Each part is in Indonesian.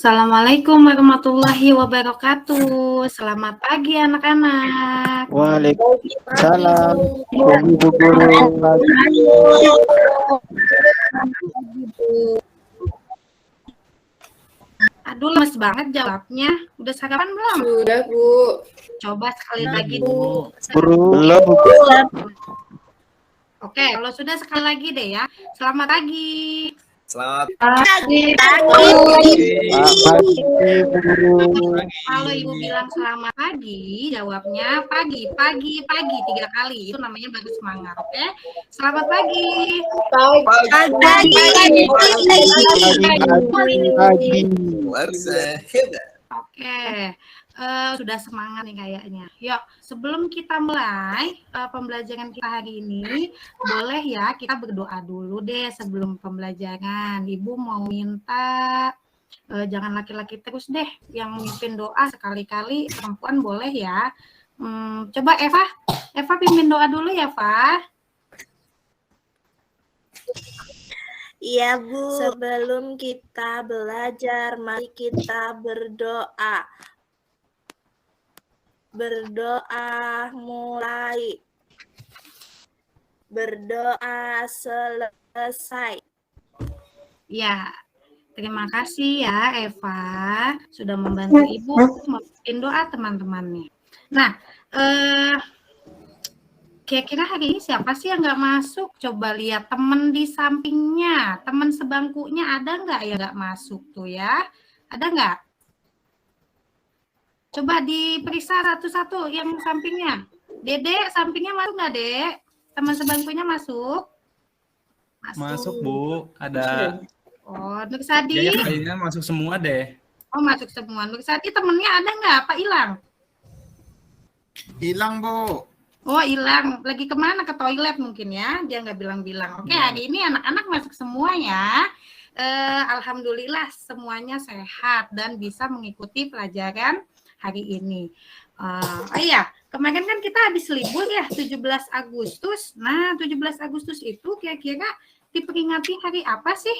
Assalamualaikum warahmatullahi wabarakatuh. Selamat pagi anak-anak. Waalaikumsalam. Ibu guru lagi. Aduh, lemes banget jawabnya. Udah sarapan belum? Sudah, Bu. Coba sekali lagi, Bu. Belum, Bu. Oke, kalau sudah sekali lagi deh ya. Selamat pagi. Selamat Pagi, Ibu guru. Kalau Ibu bilang selamat pagi, jawabnya pagi, pagi, pagi 3 kali. Itu namanya baru semangat, oke? Selamat pagi. Pagi. Oke, sudah semangat nih kayaknya. Yuk, sebelum kita mulai pembelajaran kita hari ini, boleh ya kita berdoa dulu deh sebelum pembelajaran. Ibu mau minta jangan laki-laki terus deh yang mimpin doa, sekali-kali perempuan boleh ya. Coba Eva pimpin doa dulu ya, Eva. Iya, Bu. Sebelum kita belajar, mari kita berdoa. Berdoa mulai. Berdoa selesai. Ya, terima kasih ya Eva sudah membantu Ibu memimpin doa teman-temannya. Nah, kira-kira hari ini siapa sih yang nggak masuk? Coba lihat teman di sampingnya, teman sebangkunya ada nggak yang nggak masuk tuh ya? Ada nggak? Coba diperiksa satu-satu yang sampingnya. Dede, sampingnya masuk nggak, Dek? Teman sebangkunya masuk? Masuk, Bu. Ada. Oh, Nur Sadi? Ya, kayaknya masuk semua deh. Oh, masuk semua. Nur Sadi temennya ada nggak? Apa hilang? Hilang, Bu. Oh, hilang. Lagi kemana? Ke toilet mungkin ya? Dia nggak bilang-bilang. Oke, hari ini anak-anak masuk semua ya. Alhamdulillah semuanya sehat dan bisa mengikuti pelajaran hari ini. Oh iya, kemarin kan kita habis libur ya, 17 Agustus. Nah, 17 Agustus itu kira-kira diperingati hari apa sih?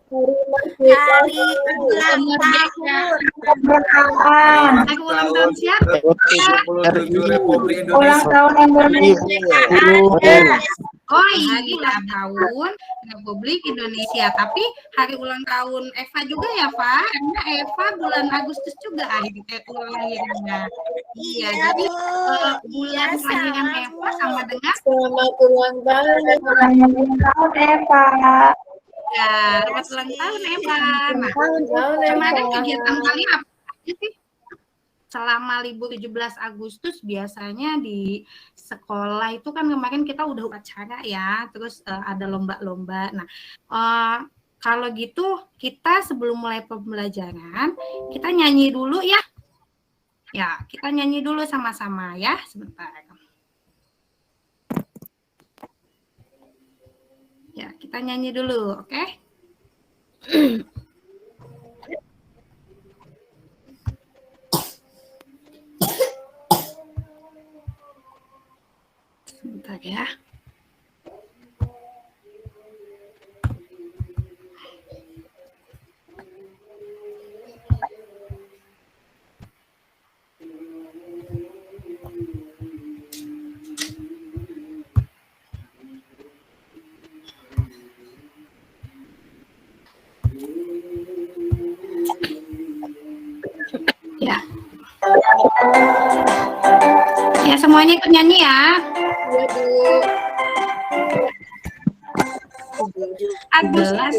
Hari ulang tahun. Hari ulang tahun siapa? 77 Republik Ulang Indonesia. tahun Indonesia. Oh iya, hari ulang tahun Republik Indonesia. Tapi hari ulang tahun Eva juga ya, Pak? Karena Eva bulan Agustus juga ulang lahirnya. Iya, jadi bulan kelahiran Eva sama dengan Selamat ulang tahun. Eva. ya, selamat ulang tahun Eva. Nah, kemarin kegiatan kalian apa aja sih? Selama libur 17 Agustus biasanya di sekolah itu kan kemarin kita udah upacara ya, terus ada lomba-lomba. Nah, kalau gitu kita sebelum mulai pembelajaran, kita nyanyi dulu ya. Ya, kita nyanyi dulu sama-sama ya, sebentar. Ya, kita nyanyi dulu, oke? Sebentar ya. Ya. Ya, semuanya ikut nyanyi ya. Agustus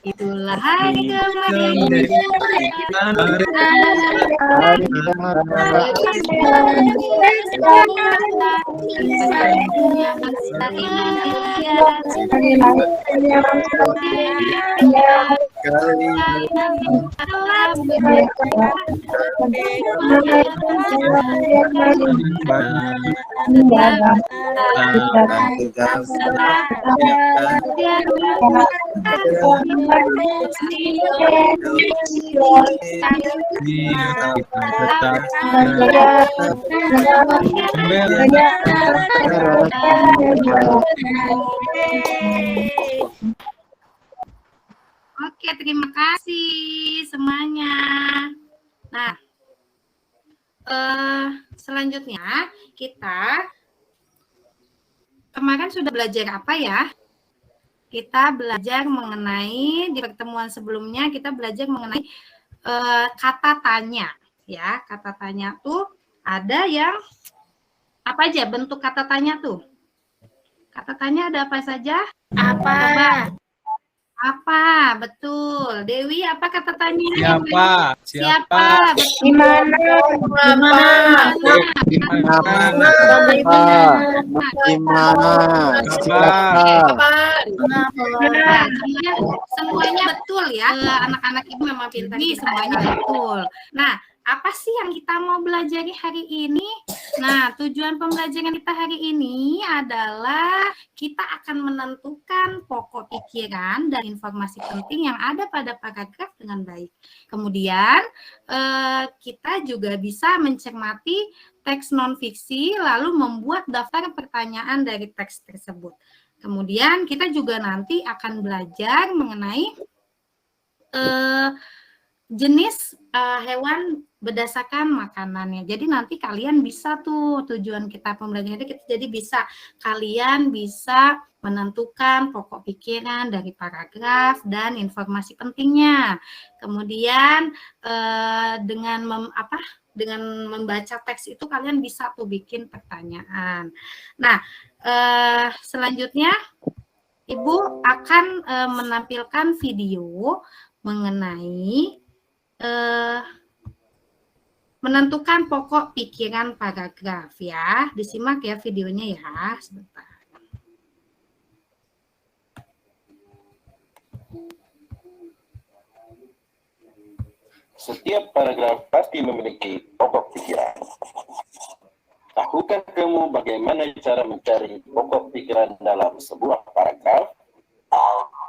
Itulah hari Oke, terima kasih semuanya. Nah, selanjutnya kita kemarin sudah belajar apa ya? Kita belajar mengenai, di pertemuan sebelumnya kita belajar mengenai kata tanya. Ya, kata tanya tuh ada yang apa aja bentuk kata tanya tuh? Kata tanya ada apa saja? Apa? Coba. Apa? Betul. Dewi, apa kata tanya? Siapa? Betul. Gimana? Semuanya betul ya. Anak-anak ibu memang pintar. Semuanya betul. Nah, apa sih yang kita mau belajar hari ini? Nah, tujuan pembelajaran kita hari ini adalah kita akan menentukan pokok pikiran dan informasi penting yang ada pada paragraf dengan baik. Kemudian, kita juga bisa mencermati teks non-fiksi lalu membuat daftar pertanyaan dari teks tersebut. Kemudian, kita juga nanti akan belajar mengenai jenis hewan berdasarkan makanannya. Jadi nanti kalian bisa tuh, tujuan kita pembelajaran itu jadi bisa kalian bisa menentukan pokok pikiran dari paragraf dan informasi pentingnya. Kemudian dengan membaca teks itu kalian bisa tuh bikin pertanyaan. Nah, selanjutnya Ibu akan menampilkan video mengenai menentukan pokok pikiran paragraf ya. Disimak ya videonya ya, sebentar. Setiap paragraf pasti memiliki pokok pikiran. Tahukah kamu bagaimana cara mencari pokok pikiran dalam sebuah paragraf?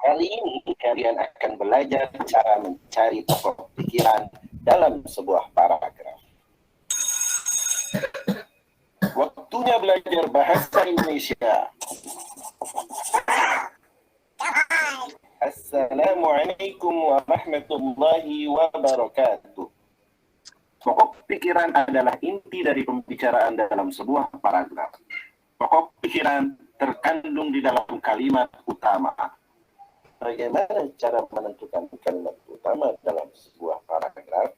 Kali ini kalian akan belajar cara mencari pokok pikiran dalam sebuah paragraf. Waktunya belajar bahasa Indonesia. Assalamualaikum warahmatullahi wabarakatuh. Pokok pikiran adalah inti dari pembicaraan dalam sebuah paragraf. Pokok pikiran terkandung di dalam kalimat utama. Bagaimana cara menentukan kalimat utama dalam sebuah paragraf?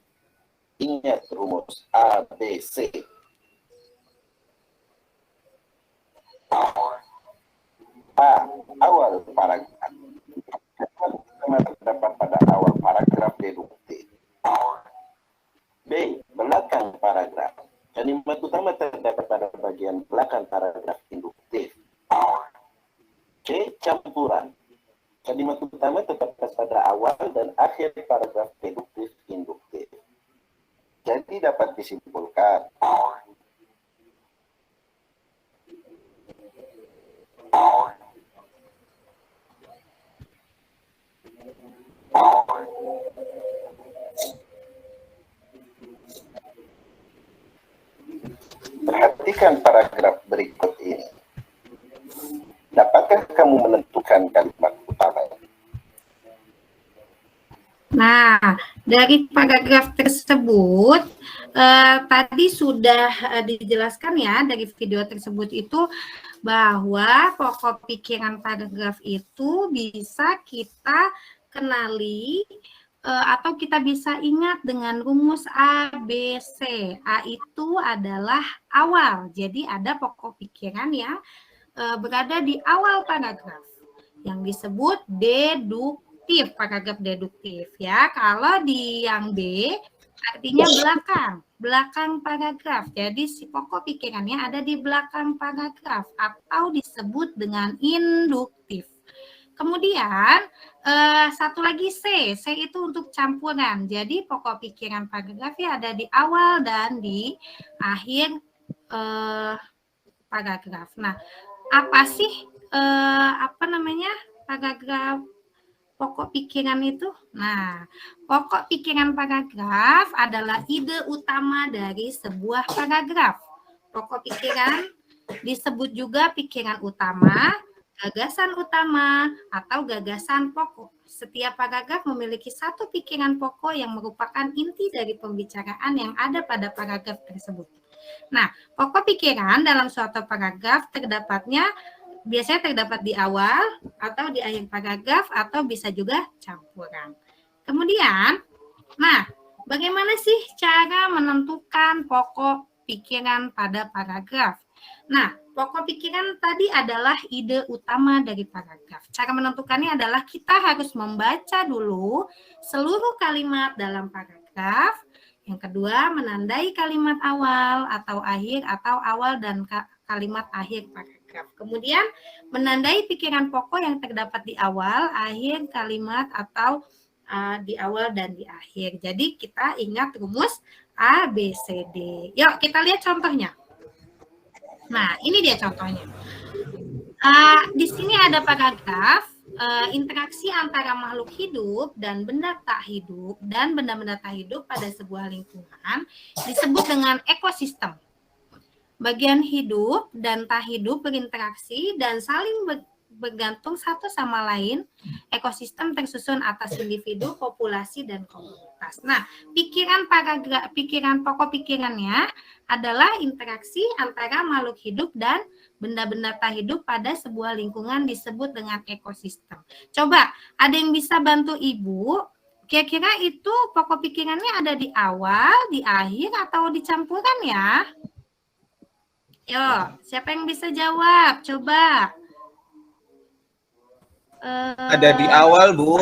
Ingat rumus ABC. A. Awal paragraf. Kalimat terdapat pada awal paragraf deduktif. B. Belakang paragraf. Kalimat utama terdapat pada bagian belakang paragraf induktif. C. Campuran. Kalimat utama terdapat pada awal dan akhir paragraf deduktif induktif. Jadi dapat disimpulkan. Perhatikan paragraf berikut ini. Dapatkah kamu menentukan kalimat utama? Nah, dari paragraf tersebut tadi sudah dijelaskan ya dari video tersebut itu bahwa pokok pikiran paragraf itu bisa kita kenali atau kita bisa ingat dengan rumus A, B, C. A itu adalah awal, jadi ada pokok pikiran yang berada di awal paragraf yang disebut deduktif, paragraf deduktif ya. Kalau di yang B artinya belakang paragraf. Jadi si pokok pikirannya ada di belakang paragraf atau disebut dengan induktif. Kemudian satu lagi C itu untuk campuran. Jadi pokok pikiran paragrafnya ada di awal dan di akhir paragraf. Nah, apa sih paragraf pokok pikiran itu? Nah, pokok pikiran paragraf adalah ide utama dari sebuah paragraf. Pokok pikiran disebut juga pikiran utama, gagasan utama, atau gagasan pokok. Setiap paragraf memiliki satu pikiran pokok yang merupakan inti dari pembicaraan yang ada pada paragraf tersebut. Nah, pokok pikiran dalam suatu paragraf biasanya terdapat di awal atau di akhir paragraf atau bisa juga campuran. Kemudian, nah, bagaimana sih cara menentukan pokok pikiran pada paragraf? Nah, pokok pikiran tadi adalah ide utama dari paragraf. Cara menentukannya adalah kita harus membaca dulu seluruh kalimat dalam paragraf. Yang kedua, menandai kalimat awal atau akhir atau awal dan kalimat akhir paragraf. Kemudian, menandai pikiran pokok yang terdapat di awal, akhir kalimat atau di awal dan di akhir. Jadi, kita ingat rumus A, B, C, D. Yuk, kita lihat contohnya. Nah, ini dia contohnya. Di sini ada paragraf interaksi antara makhluk hidup dan benda tak hidup dan benda-benda tak hidup pada sebuah lingkungan disebut dengan ekosistem. Bagian hidup dan tak hidup berinteraksi dan saling bergantung satu sama lain. Ekosistem tersusun atas individu, populasi, dan komunitas. Nah, pikiran pokok pikirannya adalah interaksi antara makhluk hidup dan benda-benda tak hidup pada sebuah lingkungan disebut dengan ekosistem. Coba, ada yang bisa bantu Ibu? Kira-kira itu pokok pikirannya ada di awal, di akhir, atau di campuran ya? Yo, siapa yang bisa jawab? Coba. Ada di awal, Bu.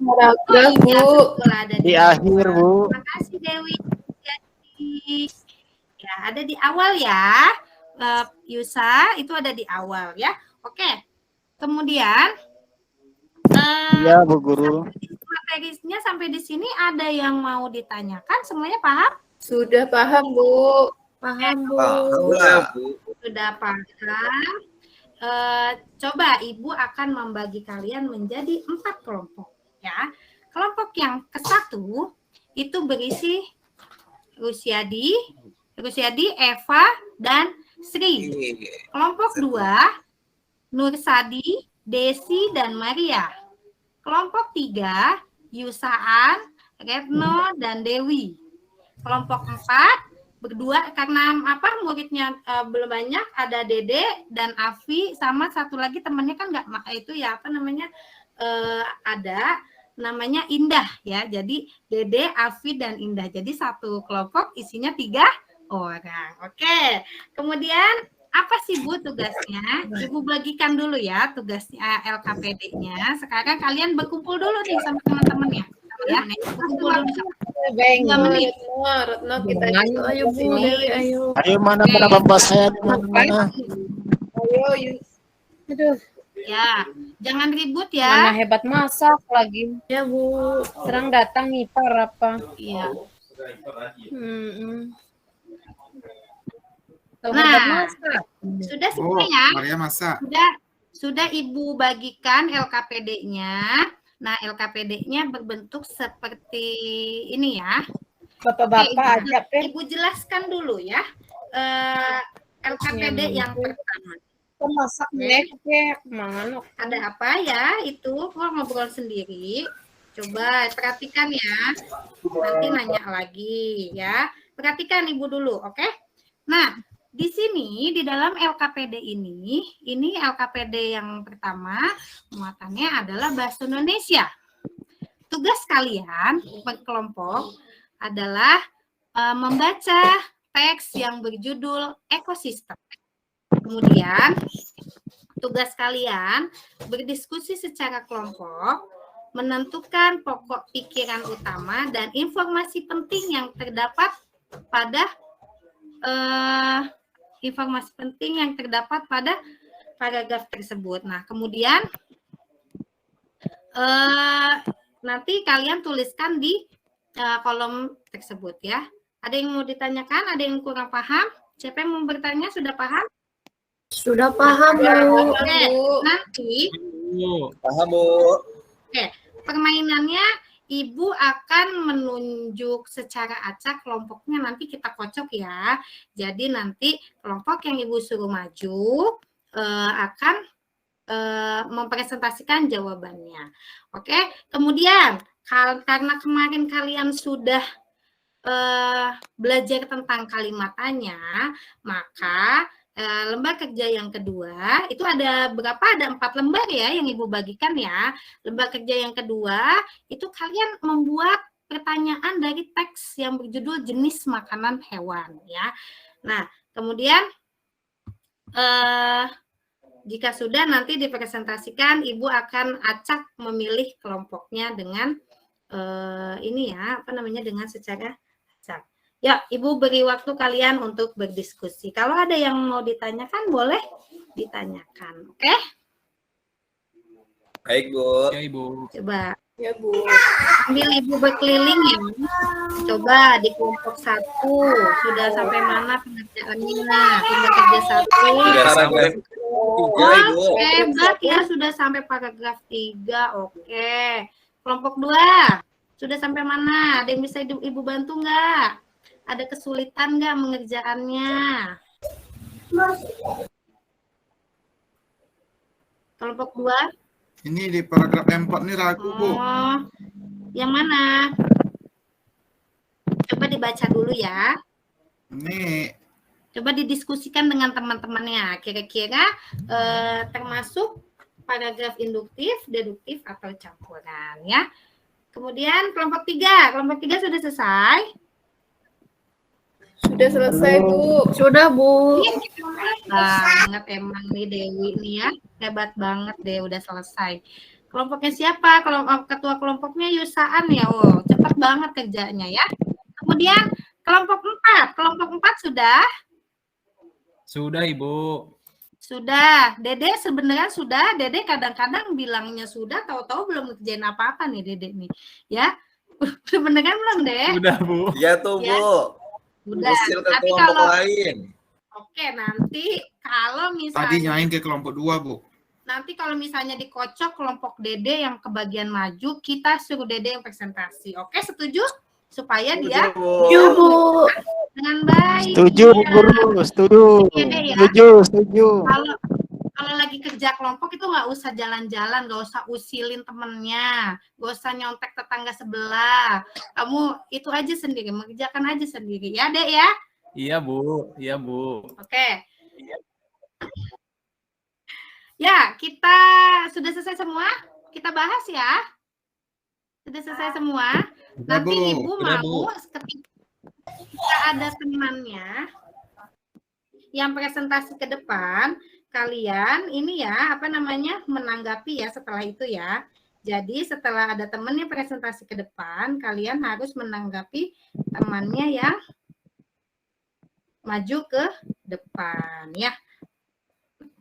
Paragraf, Bu. Di akhir, Bu. Terima kasih, Dewi. Ya, ada di awal ya. Yusa, itu ada di awal ya. Oke. Kemudian Iya, Bu Guru. materinya sampai di sini ada yang mau ditanyakan? Semuanya paham? Sudah paham, Bu. Paham, Bu. Sudah paham. Coba Ibu akan membagi kalian menjadi 4 kelompok ya. Kelompok yang ke-1 itu berisi Rusiadi, Eva, dan Sri. Kelompok 2 Nursadi, Desi, dan Maria. Kelompok 3 Yusaan, Retno, dan Dewi. Kelompok 4 berdua karena muridnya belum banyak, ada Dede dan Afi sama satu lagi temannya kan itu ya ada namanya Indah ya. Jadi Dede, Afi, dan Indah. Jadi satu kelompok isinya 3 orang. Oke. Kemudian apa sih Bu tugasnya? Ibu bagikan dulu ya tugasnya LKPD-nya. Sekarang kalian berkumpul dulu nih sama teman-temannya. Ya, berkumpul dulu sama 2 menit. Retno, kita gitu. Ayo, Bu. Ayo. Ayo, mana bapak saya di mana? Ayo. Aduh. Ya, jangan ribut ya. Mana hebat masak lagi. Ya, Bu. Serang datang ipar apa? Iya. Nah, sudah semuanya. Maria masak. Sudah Ibu bagikan LKPD-nya. Nah, LKPD-nya berbentuk seperti ini ya. Bapak-bapak aja, Ibu jelaskan dulu ya. LKPD yang pertama. Masak ngekek, mana? Ada apa ya itu? Kok ngobrol sendiri? Coba perhatikan ya. Nanti nanya lagi ya. Perhatikan Ibu dulu, oke? Nah, di sini di dalam LKPD ini LKPD yang pertama muatannya adalah bahasa Indonesia. Tugas kalian berkelompok adalah membaca teks yang berjudul ekosistem. Kemudian tugas kalian berdiskusi secara kelompok, menentukan pokok pikiran utama dan informasi penting yang terdapat pada paragraf tersebut. Nah, kemudian nanti kalian tuliskan di kolom tersebut ya. Ada yang mau ditanyakan? Ada yang kurang paham? Siapa yang mau bertanya? Sudah paham? Sudah paham, Bu. Oke, nanti Paham, Bu. Oke, permainannya Ibu akan menunjuk secara acak kelompoknya, nanti kita kocok ya. Jadi nanti kelompok yang Ibu suruh maju akan mempresentasikan jawabannya. Oke, kemudian karena kemarin kalian sudah belajar tentang kalimat tanya, maka lembar kerja yang kedua itu ada berapa? Ada 4 lembar ya yang Ibu bagikan ya. Lembar kerja yang kedua itu kalian membuat pertanyaan dari teks yang berjudul jenis makanan hewan ya. Nah, kemudian jika sudah nanti dipresentasikan, Ibu akan acak memilih kelompoknya dengan ini ya, dengan secara acak. Ya, Ibu beri waktu kalian untuk berdiskusi. Kalau ada yang mau ditanyakan, boleh ditanyakan. Oke? Baik, Bu. Ya, Ibu. Coba. Ya, Bu. Sambil Ibu berkeliling ya. Coba di kelompok 1. Sudah sampai mana pengerjaannya? Tinggal kerja 1. Sudah sampai 3, Ibu. Hebat ya, sudah sampai paragraf 3. Oke. Kelompok 2. Sudah sampai mana? Ada yang bisa Ibu bantu nggak? Ada kesulitan nggak mengerjaannya? Kelompok 2? Ini di paragraf 4 nih ragu, Bu. Oh, yang mana? Coba dibaca dulu ya. Ini Coba didiskusikan dengan teman-temannya. Kira-kira termasuk paragraf induktif, deduktif, atau campuran ya. Kemudian kelompok 3. Kelompok 3 sudah selesai? Sudah selesai, Bu. Sudah, Bu. Banget emang nih Dewi nih ya. Hebat banget deh, udah selesai. Kelompoknya siapa? Kalau ketua kelompoknya Yusaan ya. Oh, cepat banget kerjanya ya. Kemudian kelompok 4. Kelompok 4 sudah? Sudah, Ibu. Sudah. Dede sebenarnya sudah. Dede kadang-kadang bilangnya sudah, tahu-tahu belum ngerjain apa-apa nih Dede nih. Ya. Beneran belum, Dek? Sudah, Bu. Ya tuh, Ya. Bu. Udah. Usil ke Tapi kelompok kalau lain. oke, nanti kalau tadi misalnya nyain ke kelompok 2, Bu. nanti kalau misalnya dikocok kelompok Dede yang kebagian maju, kita suruh Dede yang presentasi. Oke, setuju? Supaya dia Setuju, Bu. dengan baik. Setuju, Bu Guru. Setuju. Iya deh ya. Setuju. Kalau lagi kerja kelompok itu nggak usah jalan-jalan, nggak usah usilin temennya, nggak usah nyontek tetangga sebelah. Kamu itu aja sendiri, mengerjakan aja sendiri. Ya, Dek ya? Iya, Bu. Iya, Bu. Oke. Ya, kita sudah selesai semua. Kita bahas ya. Sudah selesai semua. Nanti Bu. Ibu Sudah, mau Bu. ketika ada temannya yang presentasi ke depan, kalian ini ya, menanggapi ya setelah itu ya. Jadi setelah ada temannya presentasi ke depan, kalian harus menanggapi temannya yang maju ke depan ya.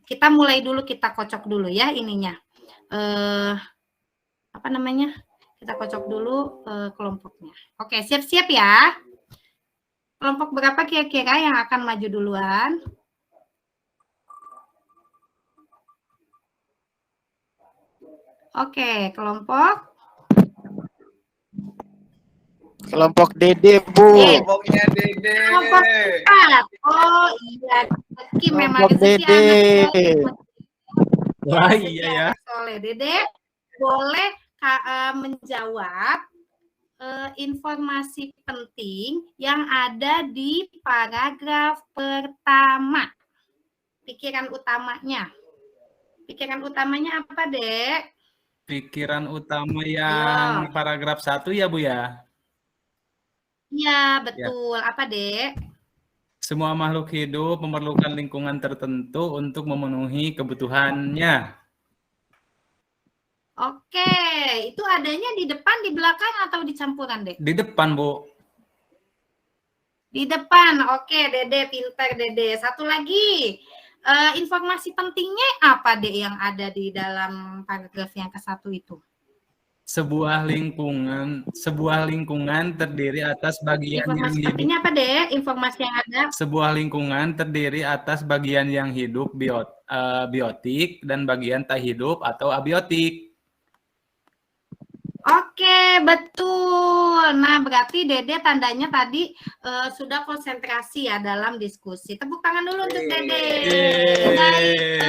Kita mulai dulu, kita kocok dulu ya ininya. Kita kocok dulu kelompoknya. Oke, siap-siap ya. Kelompok berapa kira-kira yang akan maju duluan? Oke, kelompok Kelompok Dede, Bu. Kelompoknya Dede. Kelompok 4. Oh iya, Rezeki memang Kelompok rezeki Dede. anak soleh. Wah, Rezeki iya ya. anak soleh. Dede boleh menjawab informasi penting yang ada di paragraf pertama. Pikiran utamanya. Pikiran utamanya apa, Dek? Pikiran utama yang paragraf 1 ya, Bu ya? Iya, betul. Apa, Dek? Semua makhluk hidup memerlukan lingkungan tertentu untuk memenuhi kebutuhannya. Oke, itu adanya di depan, di belakang, atau di campuran, Dek? Di depan, Bu. Di depan. Oke, Dede, pintar, Dede. Satu lagi, informasi pentingnya apa, Dek, yang ada di dalam paragraf yang ke-1 itu? Sebuah lingkungan terdiri atas bagian yang Informasi hidup. pentingnya apa, Dek? Informasi yang ada. Sebuah lingkungan terdiri atas bagian yang hidup biotik dan bagian tak hidup atau abiotik. Oke, betul. Nah, berarti Dede tandanya tadi sudah konsentrasi ya dalam diskusi. Tepuk tangan dulu untuk Dede. Baik.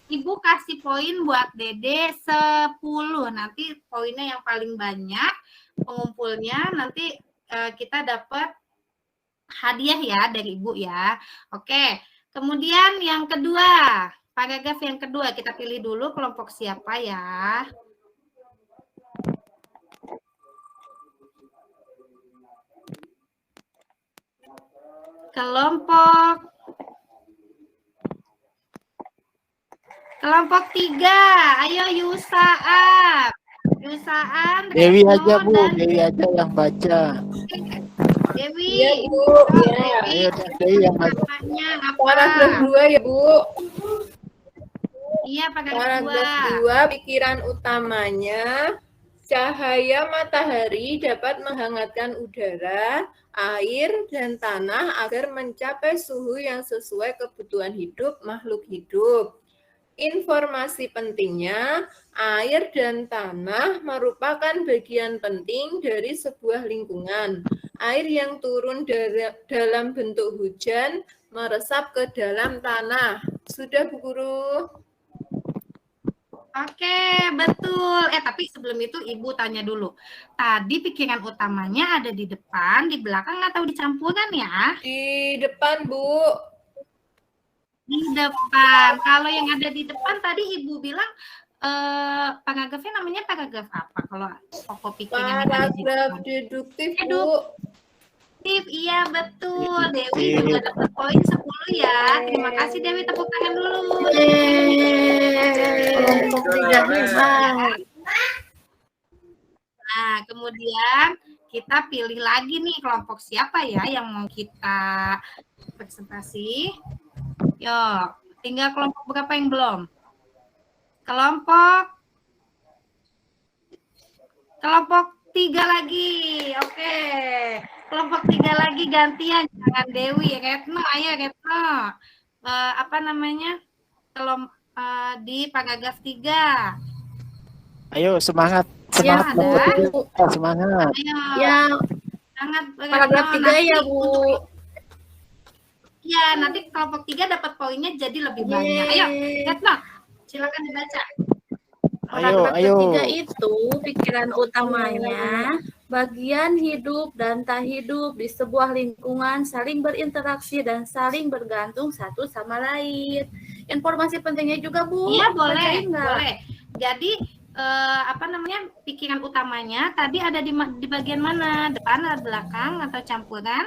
Ibu kasih poin buat Dede 10. Nanti poinnya yang paling banyak, pengumpulnya nanti kita dapat hadiah ya dari Ibu ya. Oke, kemudian yang kedua. Paragraf yang kedua, kita pilih dulu kelompok siapa ya. Kelompok 3. Ayo Yusaan. Dewi aja, Bu. Dewi aja yang baca. Dewi. Iya, Bu. Ayo, Dewi yang baca. Paragraf 2 ya, Bu. Iya, paragraf 2. Pikiran utamanya, cahaya matahari dapat menghangatkan udara, air, dan tanah agar mencapai suhu yang sesuai kebutuhan hidup makhluk hidup. Informasi pentingnya, air dan tanah merupakan bagian penting dari sebuah lingkungan. Air yang turun dalam bentuk hujan meresap ke dalam tanah. Sudah, Bu Guru? Oke, betul. Tapi sebelum itu Ibu tanya dulu. Tadi pikiran utamanya ada di depan, di belakang, atau di campuran ya? Di depan, Bu. Di depan. Kalau yang ada di depan tadi Ibu bilang paragrafnya namanya paragraf apa? Kalau pokok pikiran paragraf deduktif, Bu. Iya, betul. Dewi juga dapat poin 10 ya. Terima kasih Dewi, tepuk tangan dulu. Nah, kemudian kita pilih lagi nih kelompok siapa ya yang mau kita presentasi. Yuk, tinggal kelompok berapa yang belum? Kelompok 3 lagi. Oke. Kelompok 3 lagi gantian, jangan Dewi. Retno, ayo Retno. Di paragraf 3. Ayo, semangat. Semangat. Ya, semangat. Ayo. Ya, Sangat paragraf 3 ya, Bu. Iya, nanti kelompok 3 dapat poinnya jadi lebih banyak. Ayo, Retno, silakan dibaca. Paragraf Ayo. ketiga itu pikiran utamanya, bagian hidup dan tak hidup di sebuah lingkungan saling berinteraksi dan saling bergantung satu sama lain. Informasi pentingnya juga, Bu. Iya, boleh. Jadi pikiran utamanya tadi ada di bagian mana? Depan atau belakang atau campuran?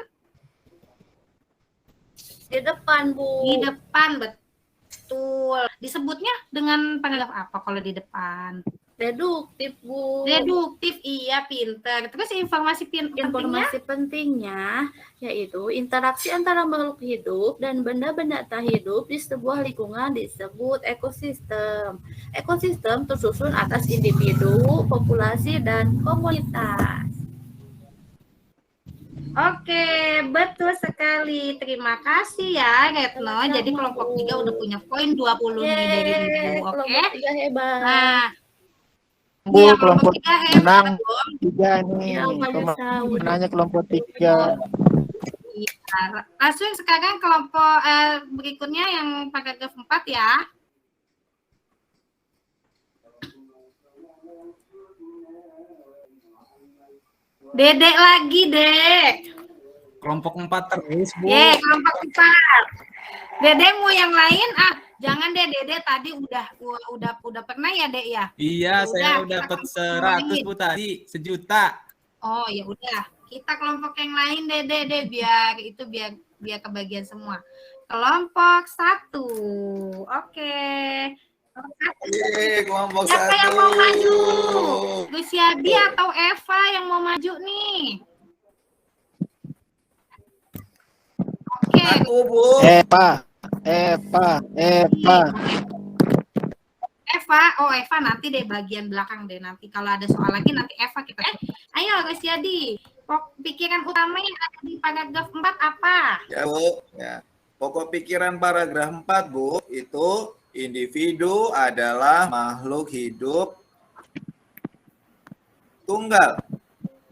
Di depan, Bu. Di depan, betul. Disebutnya dengan paragraf apa kalau di depan? Deduktif, Bu. Deduktif, iya, pinter. Terus informasi pentingnya yaitu interaksi antara makhluk hidup dan benda-benda tak hidup di sebuah lingkungan disebut ekosistem. Ekosistem tersusun atas individu, populasi, dan komunitas. Oke, betul sekali. Terima kasih ya, Retno. Jadi kelompok 3 udah punya poin 20 nih dari Ibu. Oke. Kelompok 3 hebat. Nah, Bu, Iya, kelompok tiga hebat menang dong. 3 nih. Pemenangnya kelompok 3. Iya. Langsung sekarang kelompok berikutnya yang paragraf 4 ya. Dedek lagi, Dek. Kelompok 4 terus, Bu. Kelompok 4. Dedek mau yang lain? Jangan deh, Dedek tadi udah pernah ya, Dek ya? Iya, saya udah dapat 100 Bu tadi, 1 juta. Oh, ya udah. Kita kelompok yang lain deh biar kebagian semua. Kelompok 1. Oke. Kelompok Siapa 1. yang mau maju? Luciadi atau Eva yang mau maju nih? Oke. Aku, Bu. Eva. Eva nanti deh bagian belakang deh nanti kalau ada soal lagi nanti Eva kita. Ayo Luciadi. Pikiran utama yang ada di paragraf 4 apa? Ya, Bu. Ya. Pokok pikiran paragraf 4, Bu, itu individu adalah makhluk hidup tunggal.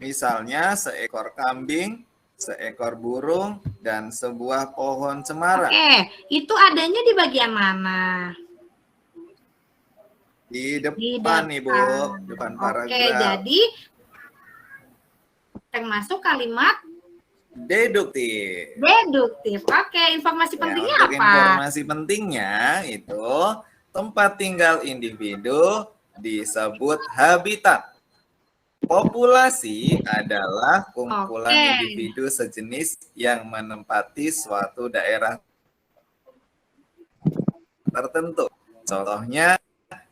Misalnya seekor kambing, seekor burung, dan sebuah pohon cemara. Oke, itu adanya di bagian mana? Di depan nih, Bu. Depan paragraf. Oke, jadi termasuk kalimat deduktif. Oke, informasi pentingnya Untuk apa? informasi pentingnya itu tempat tinggal individu disebut habitat. Populasi adalah kumpulan individu sejenis yang menempati suatu daerah tertentu. Contohnya,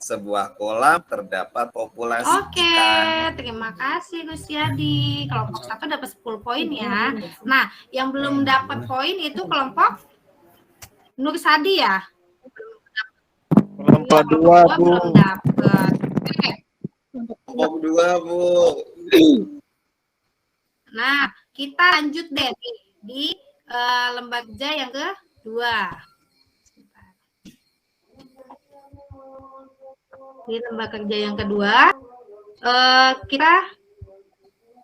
sebuah kolam terdapat populasi ikan. Terima kasih Luciadi. Kelompok 1 dapat 10 poin ya. Nah, yang belum dapat poin itu kelompok Nursadi ya. Kelompok 2, Bu. Belum dapat. Kelompok 2, Bu. Nah, kita lanjut deh di lembar kerja yang kedua. Di lembar kerja yang kedua, kita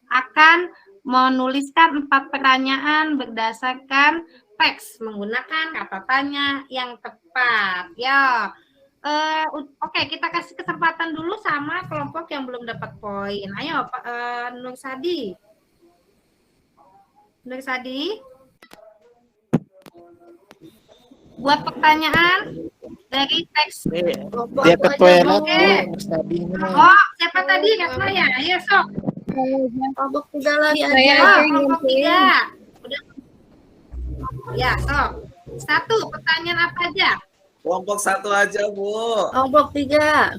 akan menuliskan 4 pertanyaan berdasarkan teks menggunakan kata tanya yang tepat. Ya, oke, kita kasih kesempatan dulu sama kelompok yang belum dapat poin. Ayo, Nursadi. Buat pertanyaan dari teks. Dia ke toilet, Bu. Oh, siapa tadi? Retno ya? Ayo, sok. Kelompok 3 lagi Kelompok 3. Udah. Ya, sok. 1, pertanyaan apa aja? Kelompok 1 aja, Bu. Kelompok 3.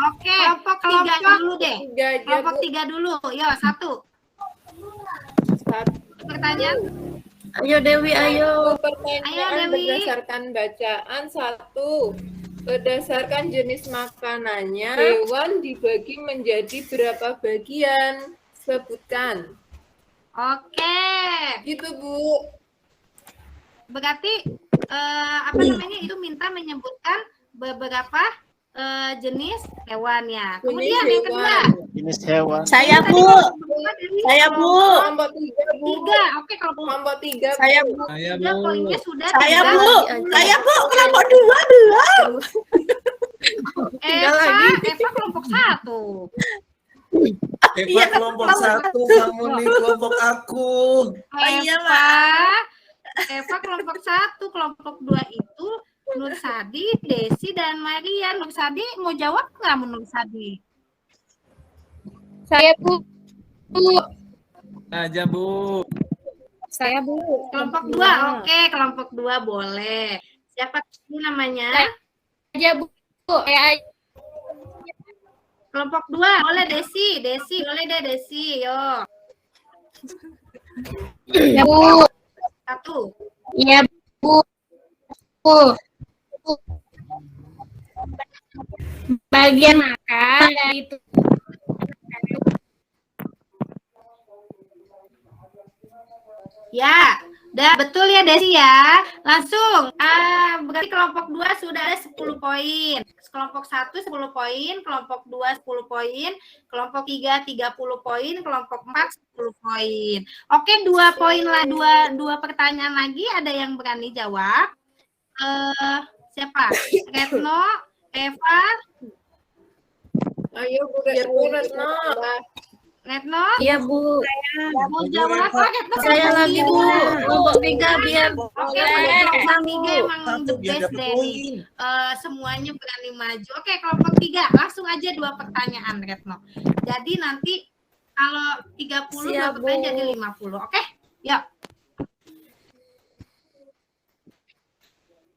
Oke, kelompok 3 dulu deh. Kelompok 3 dulu. Yo, 1. Pertanyaan. Ayo Dewi, ayo. Pertanyaan berdasarkan bacaan 1. Berdasarkan jenis makanannya, hewan dibagi menjadi berapa bagian? Sebutkan. Oke. Gitu, Bu. Berarti apa namanya itu minta menyebutkan beberapa jenis hewan ya. Kemudian yang kedua. Jenis hewan. Saya, Bu. Kelompok 3, Bu. 3. Oke, Kelompok 3. Saya, Bu. Sudah poinnya sudah. Saya, tiga. Bu. Saya, Bu. Kelompok 2 belum. Eva kelompok 1. Eva kelompok 1, kamu nih kelompok aku. Eva kelompok 1, kelompok 2 itu Nursadi, Desi, dan Maria. Nursadi mau jawab nggak Nursadi? Saya, Bu. Aja, Bu. Saya, Bu. Kelompok 2, oke, kelompok 2 boleh. Siapa ini namanya? Aja, Bu. Kelompok 2, boleh Desi, boleh deh Desi, yo. Ya, Bu. 1. Iya, Bu. Bagian makan dari itu. Ya, udah betul ya Desi ya. Langsung, berarti kelompok 2 sudah ada 10 poin. kelompok 1 10 poin, kelompok 2 10 poin, kelompok 3 30 poin, kelompok 4 10 poin. Oke, 2 poin lah, dua pertanyaan lagi, ada yang berani jawab? Siapa? Retno, Eva? Ayo Bu Retno. Retno? Iya, Bu. Mau jawab? Retno Saya lagi, Bu. Kelompok 3 biar Oke, kelompok 3 emang the Biar best dapat dari poin. semuanya berani maju. Oke, kelompok 3 langsung aja 2 pertanyaan, Retno. Jadi nanti kalau 30 Siap, 2 pertanyaan Bu. jadi 50. Oke? Yuk.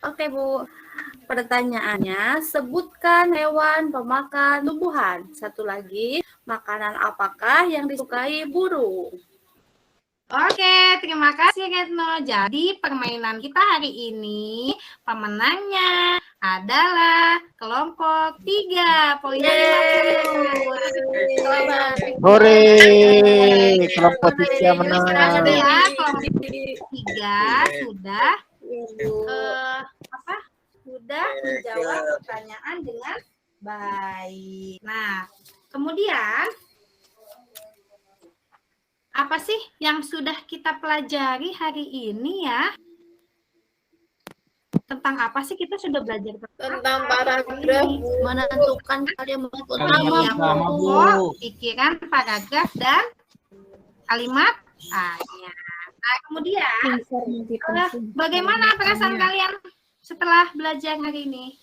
Oke, Bu. Pertanyaannya, sebutkan hewan pemakan tumbuhan. Satu lagi, makanan apakah yang disukai burung? Oke, terima kasih Retno. Jadi permainan kita hari ini pemenangnya adalah kelompok 3. Poinnya 50. Hore, kelompok 3 menang. Ya, kelompok 3 sudah sudah menjawab pertanyaan dengan baik. Nah, kemudian apa sih yang sudah kita pelajari hari ini ya? Tentang apa sih kita sudah belajar? Tentang paragraf, Menentukan kalimat Kalimat utama, Bu. Pikiran paragraf dan kalimat ayat. Nah, kemudian bagaimana perasaan kalian setelah belajar hari ini?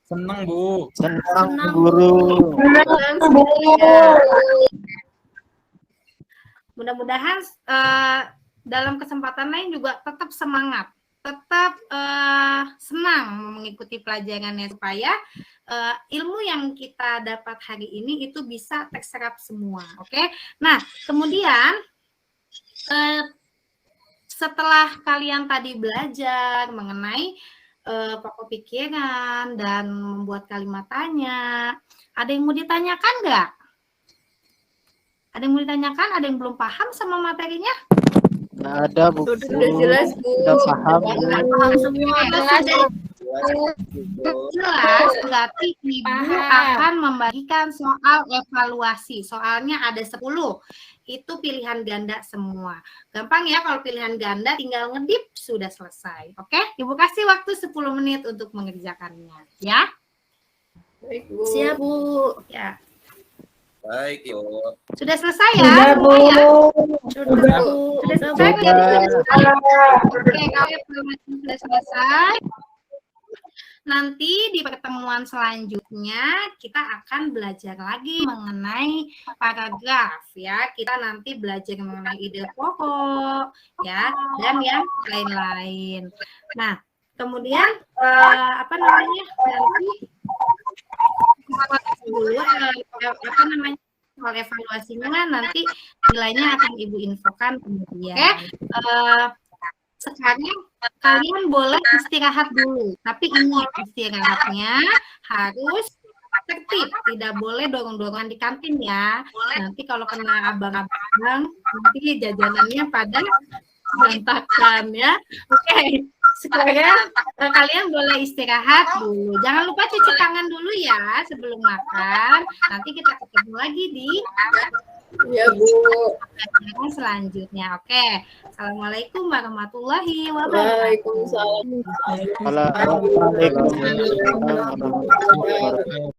Seneng, Bu. Senang guru. Mudah-mudahan dalam kesempatan lain juga tetap semangat, tetap senang mengikuti pelajarannya supaya ilmu yang kita dapat hari ini itu bisa terserap semua. Oke? Nah, kemudian setelah kalian tadi belajar mengenai pokok pikiran dan membuat kalimat tanya, ada yang mau ditanyakan nggak? Ada yang mau ditanyakan? Ada yang belum paham sama materinya? Nggak ada, Bu. Sudah jelas, Bu. Sudah paham. Paham semua. Jelas, berarti Ibu akan membagikan soal evaluasi. Soalnya ada 10. Itu pilihan ganda semua. Gampang ya kalau pilihan ganda, tinggal ngedip, sudah selesai. Oke? Ibu kasih waktu 10 menit untuk mengerjakannya. Ya? Baik, Bu. Siap, Bu. Ya. Baik, Ibu. Sudah selesai ya? Semua ya? Sudah, Bu. Sudah selesai? Oke, kalau evaluasi sudah selesai, nanti di pertemuan selanjutnya kita akan belajar lagi mengenai paragraf ya. Kita nanti belajar mengenai ide pokok ya dan yang lain-lain. Nah, kemudian nanti soal evaluasinya nanti nilainya akan Ibu infokan kemudian. Sekarang kalian boleh istirahat dulu, tapi ingat istirahatnya harus tertib, tidak boleh dorong-dorongan di kantin ya. Nanti kalau kena abang-abang, nanti jajanannya pada berantakan ya. Oke, sekarang kalian boleh istirahat dulu. Jangan lupa cuci tangan dulu ya sebelum makan. Nanti kita ketemu lagi di Ya, Bu. pelajaran selanjutnya. Oke. Assalamualaikum warahmatullahi wabarakatuh. Waalaikumsalam. Waalaikumsalam warahmatullahi wabarakatuh.